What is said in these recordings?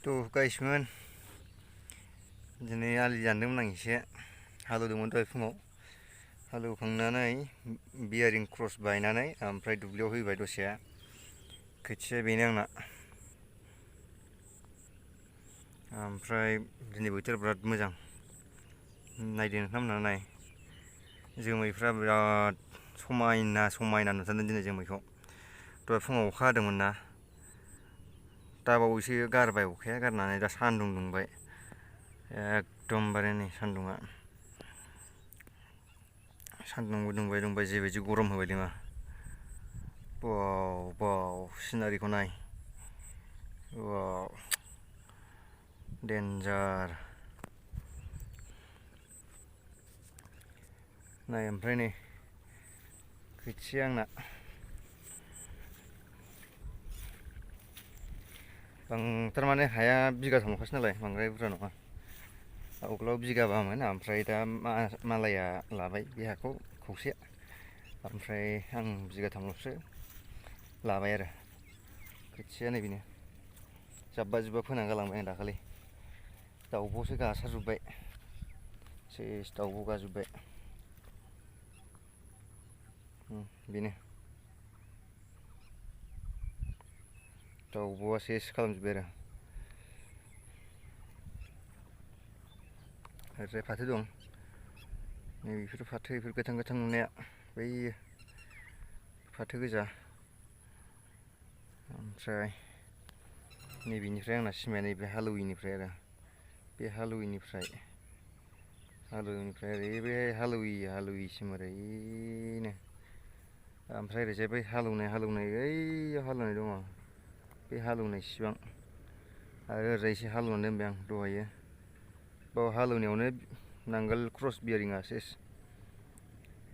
Tuh guysमोन दिनै आलि दानदोंमोन आं एसे हालेवदोंमोन दहाय फुङाव हालेवखांनानै बियारिं क्रस बायनानै ओमफ्राय दुब्लियाव हैबाय दसे खोथिया बेनो आंना ओमफ्राय दिनै बोथोरा बिराद मोजां नायदो नोंथांमोना नाय जोमैफ्रा बिराद समायना नुथारदों दिनै जोमैखौ दहाय फुङाव अखा हादोंमोन ना दा बावैसो गारबाय अखाया गारनानै दा सान्दुं दुंबाय एकदमबारे नै सान्दुंबो दुंबाय जेबायदि गरम होबाय दोङो बाव सिनारिखौ नाय वाव डेन्जार नाय ओमफ्राय नै खोथिया आंना थारमाने हाया बिगाथामल'खासो नालाय बांद्राय बुरजा नङा आवगोलाव बिगाबामोन ओमफ्राय दा मालाया लाबाय बे हाखौ खौसे ओमफ्राय आं बिगाथामल'सो लाबाय आरो खोथिया नै बेनो जाब्बा जुब्बा फोना गालांबाय आं दाखालि दाउब'सो गासारजोब्बाय सेस दाउब' गाजोब्बाय बेनो दाउब'आ सेस खालामजोब्बाय आरो ओरैजाय फाथो दं नै बेफोर फाथो बेफोर गोथां नुनाया बैयो फाथो गोजा ओमफ्राय नैबेनिफ्राय आंना सिमाया नैबे हालौयिनिफ्राय आरो बे हालौयिनिफ्राय ओरै बे हालौयिसिम ओरैनो ओमफ्राय ओरैजाय बै हालौनाय ओइयाव हालौनाय दङ बे हालौनायसिबां आरो ओरैजाय एसे हालौनानै दोनबाय आं दहायो बाव हालौनायावनो नांगोल क्रस बियारिंआ सेस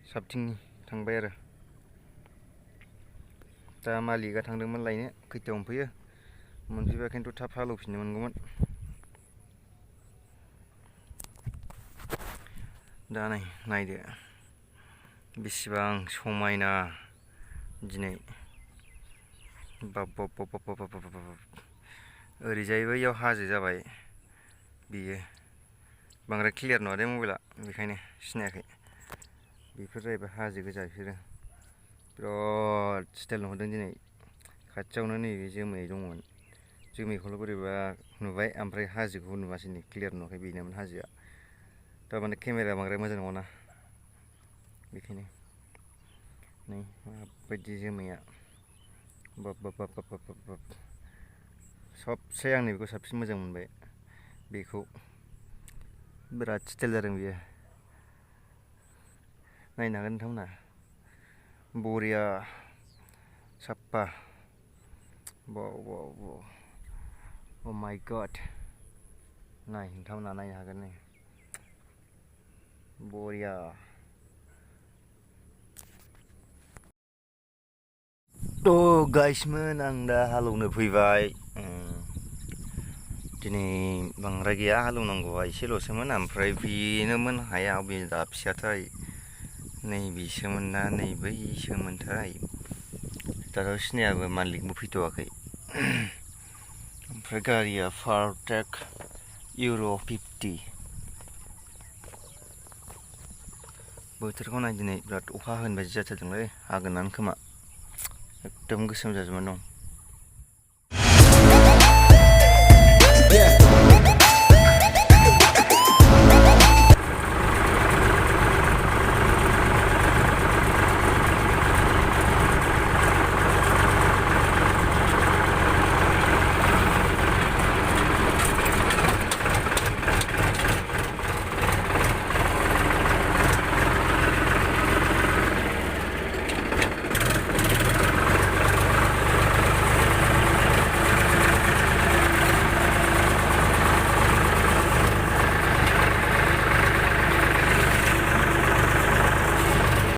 साबथिंनि थांबाय आरो दा मालिकआ थांदोंमोन लायनो खैथायाव मोनफैयो मोनफैबा खिन्थु थाब हालौफिननो मोनगौमोन दा नायदो बेसेबां समायना दिनै बाब ओरैजाय बैयाव हाजो जाबाय बेयो बांद्राय क्लियार नङा दे मबाइला बेखायनो सिनायाखै बेफोर जाहैबाय हाजो गोजा बिसोरो बिराद स्टाइल नुहरदों दिनै खाथियावनो नैबे जोमै दंमोन जोमैखौल' बोरैबा नुबाय ओमफ्राय हाजोखौ नुवासै नै क्लियार नुवाखै बेनोमोन हाजोआ थारमाने केमेराया बांद्राय मोजां नङाना बेखायनो नै माबायदि जोमैया बाब सबसे आं नैबेखौ साबसिन मोजां मोनबाय बेखौ बिराद स्टाइल जादों बियो नायनो हागोन नोंथांमोना बरिया साफा वाव अ माय गड नाय नोंथांमोना नायनो हागोन नै बरिया थ' गाइसमोन आं दा हालौनो फैबाय दिनै बांद्राय गैया हालौनांगौआ एसेल'सोमोन ओमफ्राय बेनोमोन हाया बे दाबसेयाथाय नैबेसोमोन ना नै बैसोमोनथाय दाथ' सिनायाबो मालिकबो फैथ'वाखै ओमफ्राय गारिया फारटेक इउर' 50 बोथोरखौ नाय दिनै बिराद अखा होनाय बायदि जाथारदोंलै हागोनानो खोमा एकदम गोसोम जाजोबनानै दं